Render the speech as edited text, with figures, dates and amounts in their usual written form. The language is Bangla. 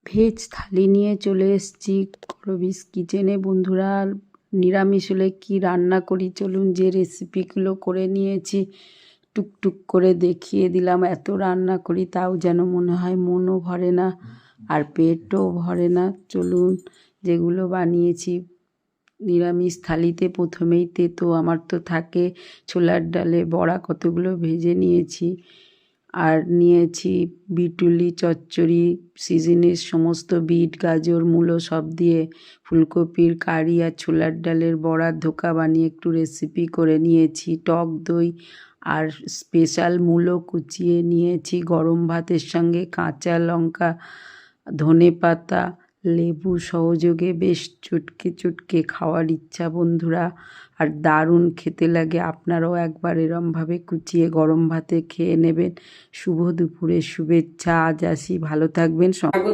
ভেজ থালি নিয়ে চলে এসেছি করবিস কিচেনে। বন্ধুরা, নিরামিষ হলে কী রান্না করি চলুন যে রেসিপিগুলো করে নিয়েছি টুকটুক করে দেখিয়ে দিলাম। এত রান্না করি তাও যেন মনে হয় মনও ভরে না আর পেটও ভরে না। চলুন যেগুলো বানিয়েছি। নিরামিষ থালিতে প্রথমেই তেতো আমার তো থাকে, ছোলার ডালে বড়া কতগুলো ভেজে নিয়েছি, আর নিয়েছি বিটুলি চচ্চড়ি, সিজনের সমস্ত বিট গাজর মূলো সব দিয়ে ফুলকপির কারি আর ছোলার ডালের বড়ার ধোকা বানিয়ে একটু রেসিপি করে নিয়েছি। টক দই আর স্পেশাল মূলো কুচিয়ে নিয়েছি। গরম ভাতের সঙ্গে কাঁচা লঙ্কা, ধনেপাতা, লেবু সহযোগে বেশ চটকে চটকে খাওয়ার ইচ্ছা বন্ধুরা, আর দারুণ খেতে লাগে। আপনারাও একবার এরমভাবে কুচিয়ে গরম ভাতে খেয়ে নেবেন। শুভ দুপুরের শুভেচ্ছা। আজ আসি, ভালো থাকবেন।